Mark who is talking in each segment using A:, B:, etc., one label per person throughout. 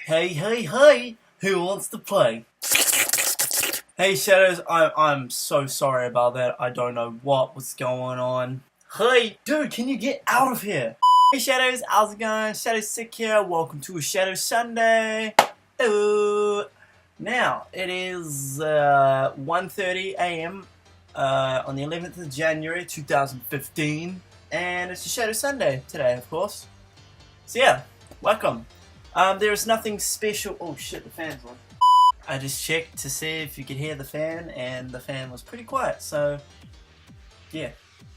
A: Hey, hey, hey! Who wants to play? Hey, Shadows, I'm so sorry about that. I don't know what was going on. Hey, dude, can you get out of here? Hey, Shadows, how's it going? Shadow Sick here. Welcome to a Shadow Sunday. Ooh. Now, it is 1:30 a.m. On the 11th of January 2015. And it's a Shadow Sunday today, of course. So yeah, welcome. There's nothing special. Oh shit, the fan's on. I just checked to see if you could hear the fan, and the fan was pretty quiet, so yeah,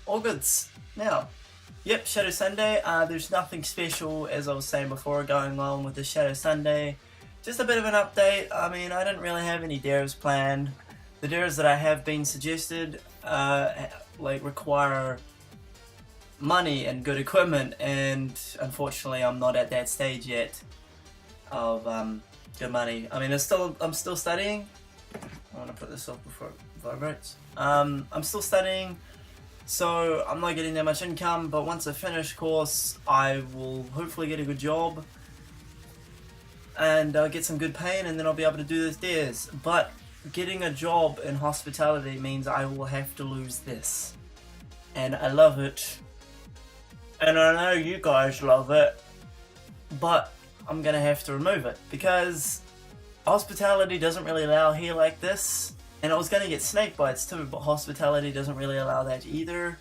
A: all goods. Now, yep, Shadow Sunday. There's nothing special, as I was saying before, going on with the Shadow Sunday. Just a bit of an update. I mean, I didn't really have any dares planned. The dares that I have been suggested, require money and good equipment, and unfortunately, I'm not at that stage yet of good money. I mean, I'm still studying. I want to put this off before it vibrates. I'm still studying, so I'm not getting that much income, but once I finish course, I will hopefully get a good job and get some good pay, and then I'll be able to do those dares. But getting a job in hospitality means I will have to lose this, and I love it, and I know you guys love it, but I'm gonna have to remove it because hospitality doesn't really allow hair like this, and I was gonna get snake bites too, but hospitality doesn't really allow that either,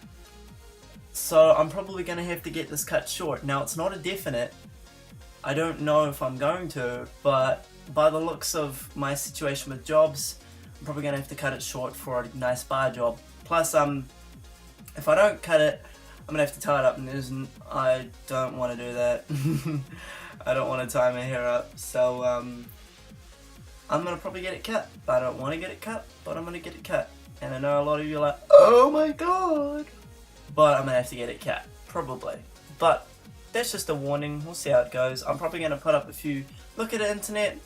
A: so I'm probably gonna have to get this cut short. Now, it's not a definite. I don't know if I'm going to, but by the looks of my situation with jobs, I'm probably gonna have to cut it short for a nice bar job. Plus, if I don't cut it, I'm gonna have to tie it up, and I don't want to do that. I don't want to tie my hair up, so I'm gonna probably get it cut. I don't want to get it cut, but I'm gonna get it cut. And I know a lot of you are like, oh my god, but I'm gonna have to get it cut, probably. But that's just a warning. We'll see how it goes. I'm probably gonna put up a few, look at the internet,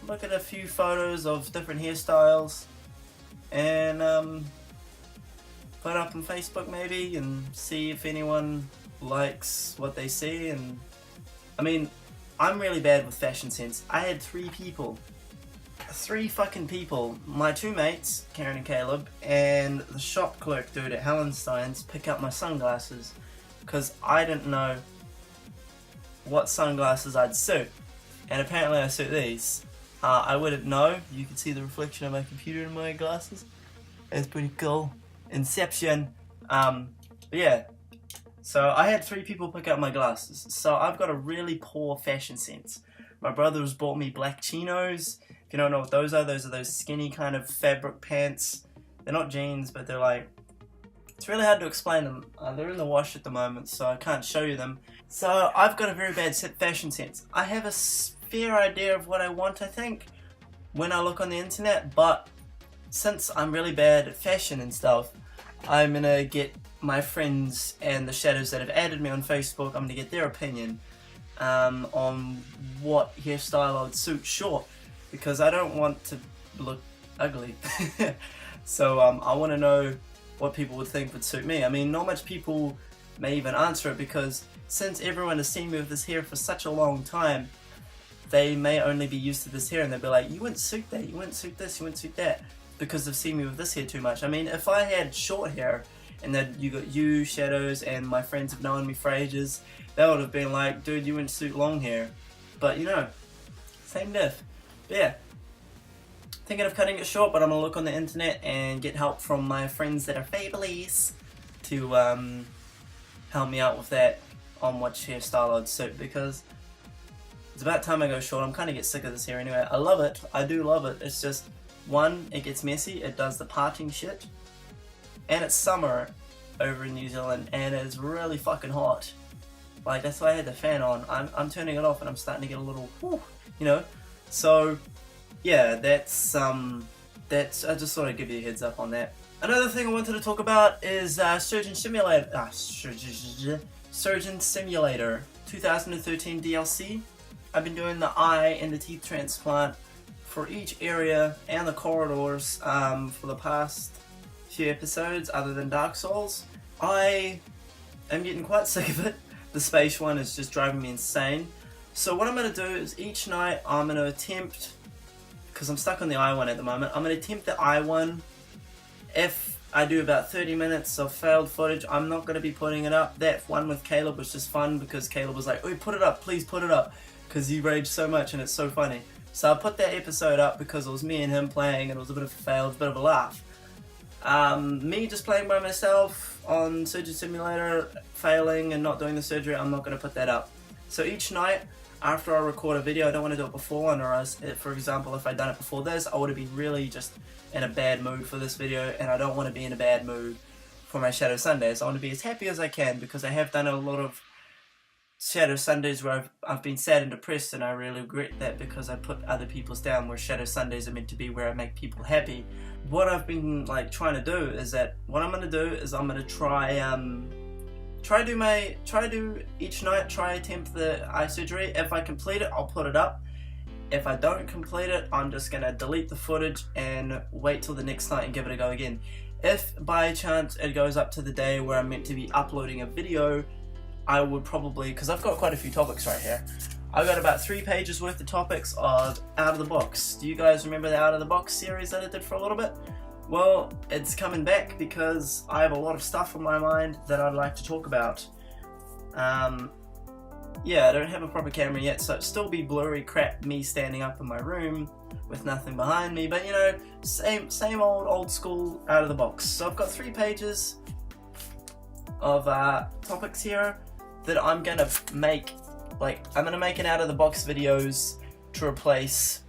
A: look at a few photos of different hairstyles, and put up on Facebook maybe, and see if anyone likes what they see. And I mean, I'm really bad with fashion sense. I had three fucking people, my two mates, Karen and Caleb, and the shop clerk dude at Hallenstein's, pick up my sunglasses because I didn't know what sunglasses I'd suit, and apparently I suit these. I wouldn't know. You can see the reflection of my computer in my glasses. It's pretty cool. Inception. But yeah. So I had three people pick up my glasses. So I've got a really poor fashion sense. My brother's bought me black chinos. If you don't know what those are those skinny kind of fabric pants. They're not jeans, but they're like, it's really hard to explain them. They're in the wash at the moment, so I can't show you them. So I've got a very bad fashion sense. I have a fair idea of what I want, I think, when I look on the internet, but since I'm really bad at fashion and stuff, I'm gonna get my friends and the Shadows that have added me on Facebook, I'm gonna get their opinion on what hairstyle I would suit short, because I don't want to look ugly. So I want to know what people would think would suit me. I mean, not much people may even answer it, because since everyone has seen me with this hair for such a long time, they may only be used to this hair, and they'll be like, you wouldn't suit that, you wouldn't suit this, you wouldn't suit that, because they've seen me with this hair too much. I mean, if I had short hair, and that you, Shadows, and my friends have known me for ages, they would have been like, dude, you wouldn't suit long hair. But you know, same diff. But yeah, thinking of cutting it short, but I'm gonna look on the internet and get help from my friends that are fabulous to help me out with that, on what hairstyle I'd suit, because it's about time I go short. I'm kind of get sick of this hair anyway. I love it, I do love it. It's just, one, it gets messy, it does the parting shit, and it's summer over in New Zealand, and it's really fucking hot. Like, that's why I had the fan on. I'm turning it off, and I'm starting to get a little, whew, you know. So yeah, that's I just thought I'd give you a heads up on that. Another thing I wanted to talk about is Surgeon Simulator 2013 DLC. I've been doing the eye and the teeth transplant for each area and the corridors for the past few episodes, other than Dark Souls. I am getting quite sick of it. The space one is just driving me insane. So what I'm going to do is each night I'm going to attempt, because I'm stuck on the I1 at the moment, I'm going to attempt the I1. If I do about 30 minutes of failed footage, I'm not going to be putting it up. That one with Caleb was just fun because Caleb was like, "Oh, put it up, please put it up," because he raged so much and it's so funny. So I put that episode up because it was me and him playing and it was a bit of a fail, a bit of a laugh. Me just playing by myself on Surgery Simulator, failing and not doing the surgery, I'm not going to put that up. So each night, after I record a video, I don't want to do it before one, or else, for example, if I'd done it before this, I would have been really just in a bad mood for this video, and I don't want to be in a bad mood for my Shadow Sundays. I want to be as happy as I can, because I have done a lot of Shadow Sundays where I've been sad and depressed, and I really regret that because I put other people's down, where Shadow Sundays are meant to be where I make people happy. What I've been trying to do is that what I'm going to do is I'm going to try do each night, attempt the eye surgery. If I complete it, I'll put it up. If I don't complete it, I'm just going to delete the footage and wait till the next night and give it a go again. If by chance it goes up to the day where I'm meant to be uploading a video, I would probably, because I've got quite a few topics right here. I've got about 3 pages worth of topics of Out of the Box. Do you guys remember the Out of the Box series that I did for a little bit? Well, it's coming back because I have a lot of stuff on my mind that I'd like to talk about. Yeah, I don't have a proper camera yet, so it'd still be blurry crap, me standing up in my room with nothing behind me, but you know, same old school Out of the Box. So I've got 3 pages of topics here that I'm gonna make. I'm gonna make an Out of the Box videos to replace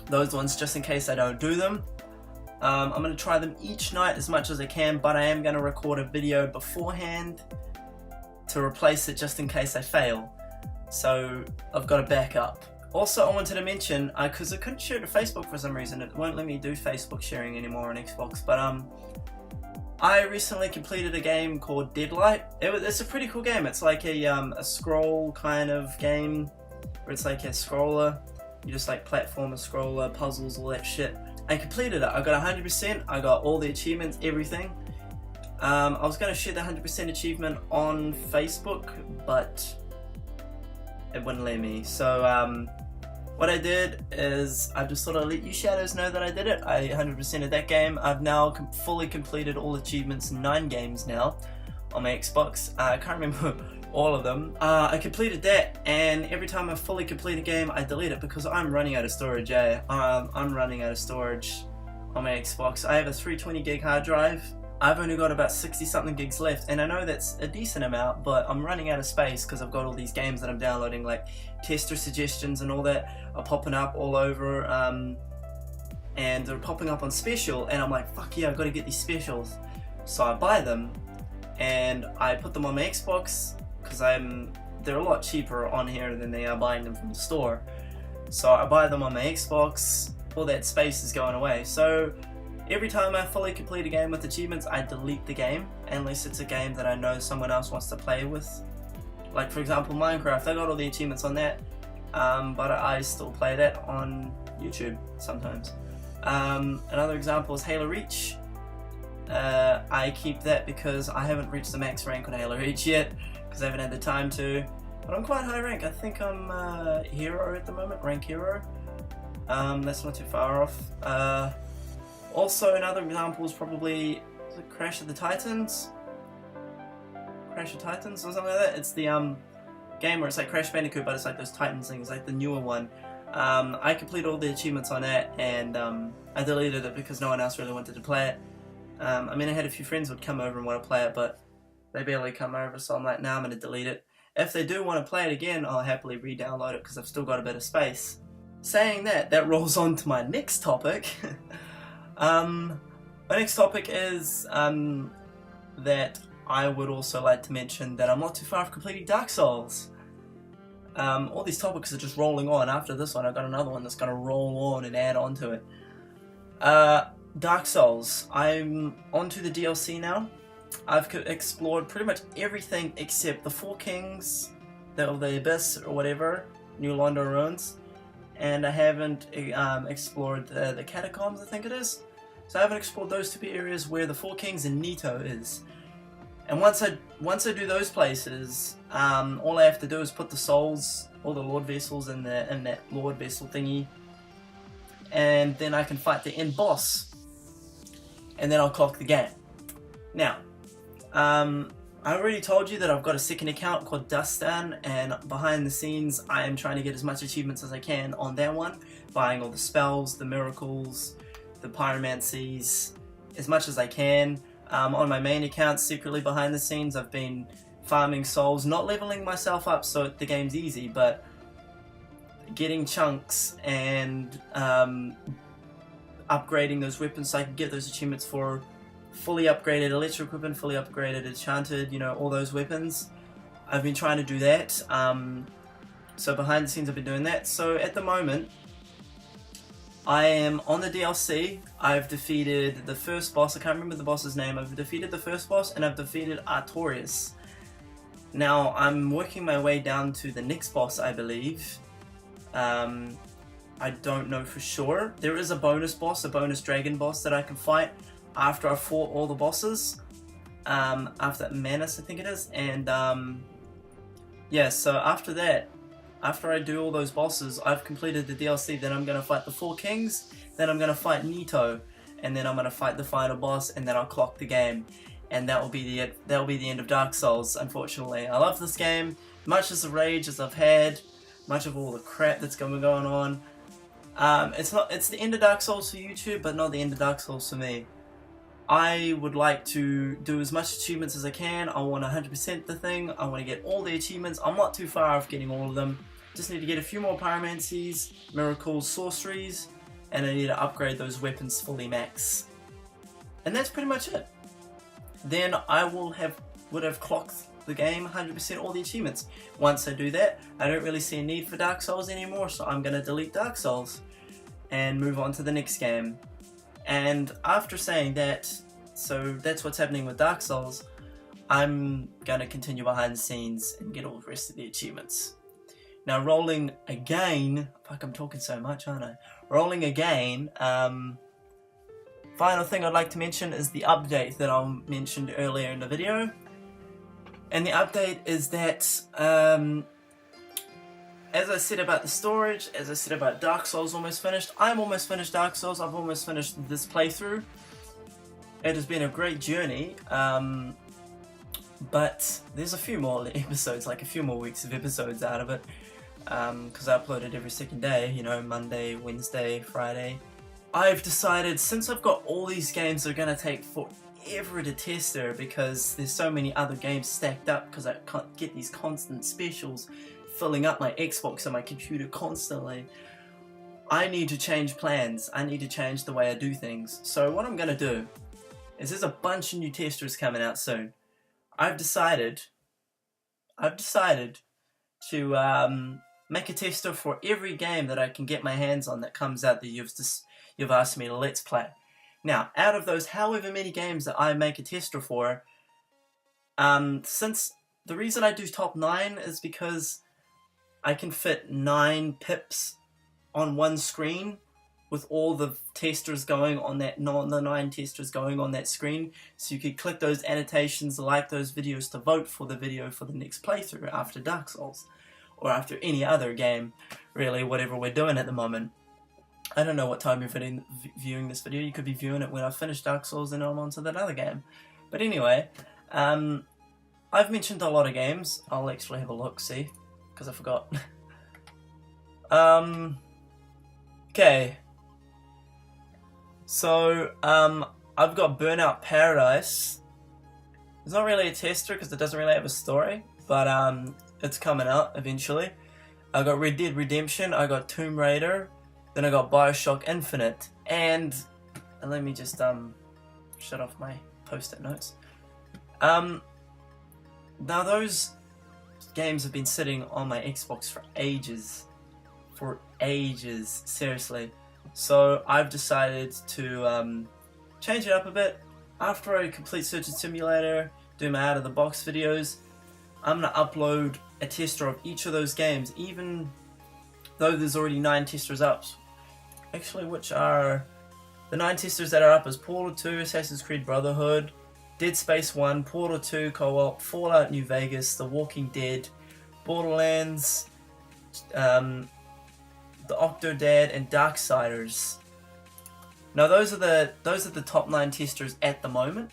A: those ones, just in case I don't do them. I'm going to try them each night as much as I can, but I am going to record a video beforehand to replace it just in case I fail. So I've got a backup. Also, I wanted to mention, because I couldn't share it to Facebook for some reason, it won't let me do Facebook sharing anymore on Xbox, but I recently completed a game called Deadlight. It's a pretty cool game. It's like a scroll kind of game, where it's like a scroller. You just platformer, scroller, puzzles, all that shit. I completed it. I got 100%. I got all the achievements, everything. I was going to share the 100% achievement on Facebook, but it wouldn't let me. So what I did is I just sort of let you shadows know that I did it. I 100%ed that game. I've now fully completed all achievements, 9 games now on my Xbox. I can't remember all of them. I completed that, and every time I fully complete a game, I delete it because I'm running out of storage. I'm running out of storage on my Xbox. I have a 320 gig hard drive. I've only got about 60 something gigs left, and I know that's a decent amount, but I'm running out of space because I've got all these games that I'm downloading, like tester suggestions and all that are popping up all over, and they're popping up on special, and I'm like, fuck yeah, I've got to get these specials. So I buy them, and I put them on my Xbox, because they're a lot cheaper on here than they are buying them from the store. So I buy them on my Xbox, all that space is going away. So every time I fully complete a game with achievements, I delete the game, unless it's a game that I know someone else wants to play with. Like for example Minecraft, I got all the achievements on that, but I still play that on YouTube sometimes. Another example is Halo Reach. I keep that because I haven't reached the max rank on Halo Reach yet, because I haven't had the time to, but I'm quite high rank. I think I'm hero at the moment, rank hero. That's not too far off. Also another example is probably Crash of the Titans? Crash of Titans or something like that. It's the game where it's like Crash Bandicoot, but it's like those Titans things, like the newer one. I completed all the achievements on that, and I deleted it because no one else really wanted to play it. I mean, I had a few friends would come over and want to play it, but they barely come over, so I'm like, nah, I'm going to delete it. If they do want to play it again, I'll happily re-download it because I've still got a bit of space. Saying that, that rolls on to my next topic. My next topic is that I would also like to mention that I'm not too far from completing Dark Souls. All these topics are just rolling on. After this one, I've got another one that's going to roll on and add on to it. Dark Souls. I'm onto the DLC now. I've explored pretty much everything except the Four Kings, the Abyss or whatever, New Londo Ruins, and I haven't explored the Catacombs, I think it is. So I haven't explored those 2 areas where the Four Kings and Nito is. And once I do those places, all I have to do is put the souls, all the Lord Vessels in that Lord Vessel thingy, and then I can fight the end boss, and then I'll clock the game. Now, I already told you that I've got a second account called Dustan, and behind the scenes I am trying to get as much achievements as I can on that one, buying all the spells, the miracles, the pyromancies, as much as I can. On my main account, secretly behind the scenes, I've been farming souls, not leveling myself up so the game's easy, but getting chunks and upgrading those weapons so I can get those achievements for fully upgraded electric weapon, fully upgraded enchanted, you know, all those weapons. I've been trying to do that. So behind the scenes I've been doing that. So at the moment, I am on the DLC. I've defeated the first boss. I can't remember the boss's name. I've defeated the first boss and I've defeated Artorias. Now I'm working my way down to the next boss, I believe. I don't know for sure. There is a bonus boss, a bonus dragon boss that I can fight after I fought all the bosses. After Manus, I think it is. And yeah, so after that, after I do all those bosses, I've completed the DLC, then I'm going to fight the 4 kings, then I'm going to fight Nito, and then I'm going to fight the final boss, and then I'll clock the game. And that will be the end of Dark Souls, unfortunately. I love this game, much as the rage as I've had, much of all the crap that's going on. It's the end of Dark Souls for YouTube, but not the end of Dark Souls for me. I would like to do as much achievements as I can. I want 100% the thing. I want to get all the achievements. I'm not too far off getting all of them. Just need to get a few more pyromancies, miracles, sorceries, and I need to upgrade those weapons fully max. And that's pretty much it. Then I would have clocked the game 100% all the achievements. Once I do that, I don't really see a need for Dark Souls anymore, so I'm going to delete Dark Souls and move on to the next game. And after saying that, so that's what's happening with Dark Souls, I'm gonna continue behind the scenes and get all the rest of the achievements. Now rolling again, fuck, I'm talking so much, aren't I? Rolling again, final thing I'd like to mention is the update that I mentioned earlier in the video. And the update is that, as I said about the storage, as I said about Dark Souls almost finished, I'm almost finished Dark Souls, I've almost finished this playthrough. It has been a great journey, but there's a few more episodes, like a few more weeks of episodes out of it, because I upload it every second day, you know, Monday, Wednesday, Friday. I've decided, since I've got all these games that are going to take forever to test there, because there's so many other games stacked up, because I can't get these constant specials filling up my Xbox and my computer constantly, I need to change plans. I need to change the way I do things. So what I'm going to do is, there's a bunch of new testers coming out soon. I've decided to make a tester for every game that I can get my hands on that comes out that you've asked me to let's play. Now, out of those however many games that I make a tester for, since the reason I do top 9 is because I can fit 9 pips on one screen with all the testers going on that, the 9 testers going on that screen. So you could click those annotations, like those videos to vote for the video for the next playthrough after Dark Souls. Or after any other game, really, whatever we're doing at the moment. I don't know what time you're viewing this video. You could be viewing it when I finish Dark Souls and I'm on to that other game. But anyway, I've mentioned a lot of games. I'll actually have a look, see? Because I forgot. Okay. So, I've got Burnout Paradise. It's not really a tester because it doesn't really have a story, but it's coming out eventually. I got Red Dead Redemption, I got Tomb Raider, then I got Bioshock Infinite, and let me just shut off my post-it notes. Now those games have been sitting on my Xbox for ages, seriously. So I've decided to change it up a bit. After I complete Surgeon Simulator, do my out of the box videos, I'm going to upload a tester of each of those games, even though there's already 9 testers up. Actually, which are the 9 testers that are up is Portal 2, Assassin's Creed Brotherhood, Dead Space 1, Portal 2 co-op, Fallout New Vegas, The Walking Dead, Borderlands, The Octodad, and Darksiders. Now those are the top 9 testers at the moment.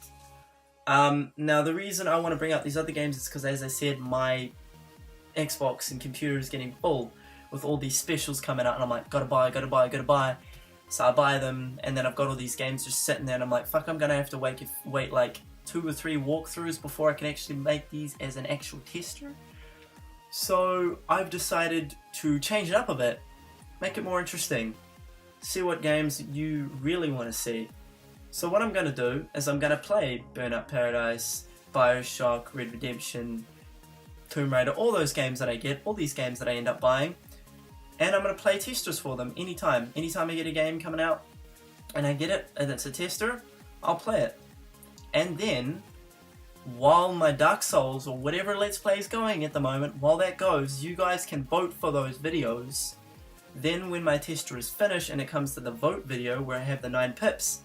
A: Now the reason I want to bring up these other games is because, as I said, my Xbox and computer is getting full with all these specials coming out, and I'm like, gotta buy. So I buy them, and then I've got all these games just sitting there, and I'm like, fuck, I'm gonna have to wait like 2 or 3 walkthroughs before I can actually make these as an actual tester. So I've decided to change it up a bit, make it more interesting, see what games you really want to see. So what I'm going to do is I'm going to play Burnout Paradise, Bioshock, Red Redemption, Tomb Raider, all those games that I get, all these games that I end up buying, and I'm going to play testers for them anytime. Anytime I get a game coming out and I get it and it's a tester, I'll play it. And then, while my Dark Souls or whatever Let's Play is going at the moment, while that goes, you guys can vote for those videos. Then when my tester is finished and it comes to the vote video where I have the 9 pips,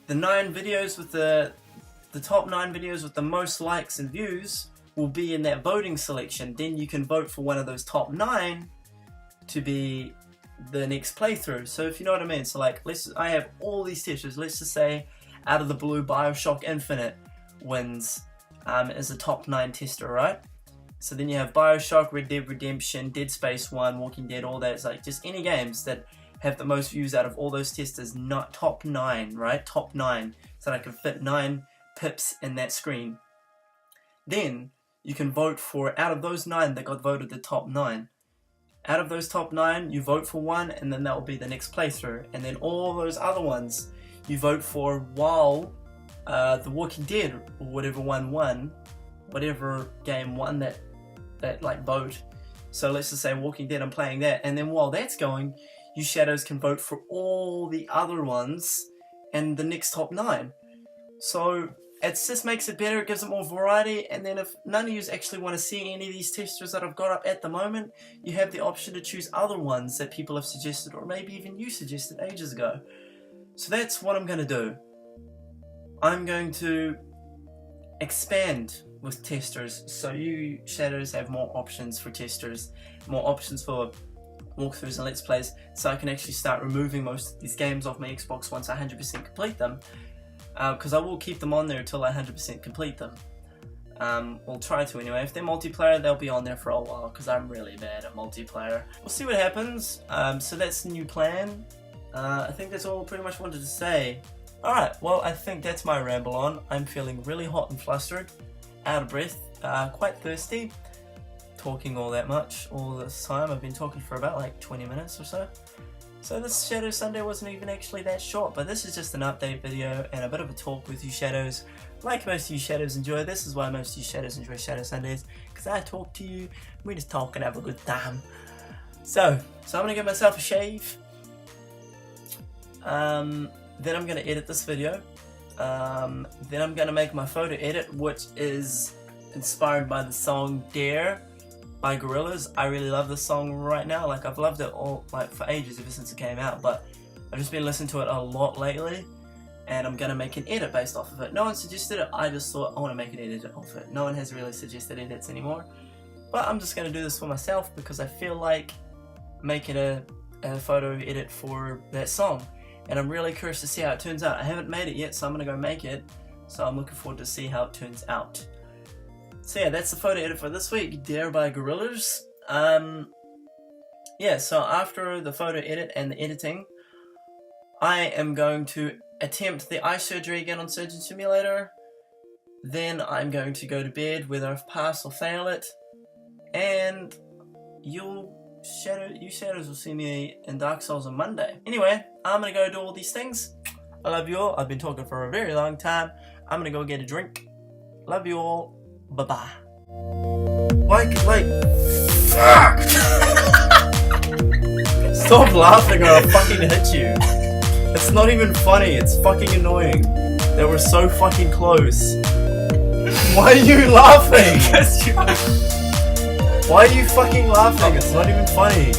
A: the 9 videos with the top 9 videos with the most likes and views will be in that voting selection. Then you can vote for one of those top 9 to be the next playthrough. So if you know what I mean. So like, I have all these testers. Let's just say out of the blue, Bioshock Infinite wins as a top 9 tester, right? So then you have Bioshock, Red Dead Redemption, Dead Space 1, Walking Dead, all that. It's like just any games that have the most views out of all those testers, not top 9, right? Top 9, so that I can fit 9 pips in that screen. Then you can vote for, out of those 9 that got voted the top 9, out of those top 9, you vote for one, and then that will be the next playthrough. And then all those other ones you vote for while The Walking Dead, or whatever one won, whatever game won that like vote. So let's just say Walking Dead, I'm playing that, and then while that's going, you Shadows can vote for all the other ones and the next top 9. So it just makes it better, it gives it more variety, and then if none of you actually want to see any of these testers that I've got up at the moment, you have the option to choose other ones that people have suggested, or maybe even you suggested ages ago. So that's what I'm going to do. I'm going to expand with testers, so you Shadows have more options for testers, more options for walkthroughs and Let's Plays, so I can actually start removing most of these games off my Xbox once I 100% complete them, because I will keep them on there until I 100% complete them. We'll try to anyway. If they're multiplayer, they'll be on there for a while, because I'm really bad at multiplayer. We'll see what happens. So that's the new plan. I think that's all I pretty much wanted to say. Alright, well, I think that's my ramble on. I'm feeling really hot and flustered, out of breath, quite thirsty, talking all that much all this time. I've been talking for about like 20 minutes or so. So this Shadow Sunday wasn't even actually that short, but this is just an update video and a bit of a talk with you Shadows. Like most of you Shadows enjoy, this is why most of you Shadows enjoy Shadow Sundays, because I talk to you, we just talk and have a good time. So I'm gonna get myself a shave. Then I'm going to edit this video, then I'm going to make my photo edit, which is inspired by the song Dare by Gorillaz. I really love this song right now, like I've loved it all like for ages, ever since it came out, but I've just been listening to it a lot lately, and I'm going to make an edit based off of it. No one suggested it, I just thought I want to make an edit off it. No one has really suggested edits anymore, but I'm just going to do this for myself because I feel like making a photo edit for that song. And I'm really curious to see how it turns out. I haven't made it yet, so I'm going to go make it. So I'm looking forward to see how it turns out. So yeah, that's the photo edit for this week. Dare by Gorillaz. Yeah, so after the photo edit and the editing, I am going to attempt the eye surgery again on Surgeon Simulator. Then I'm going to go to bed, whether I pass or fail it. And you Shadows will see me in Dark Souls on Monday. Anyway, I'm gonna go do all these things. I love you all. I've been talking for a very long time. I'm gonna go get a drink. Love you all. Bye-bye. Like, fuck! Stop laughing or I'll fucking hit you. It's not even funny, it's fucking annoying. They were so fucking close. Why are you laughing? Why are you fucking laughing? It's not even funny.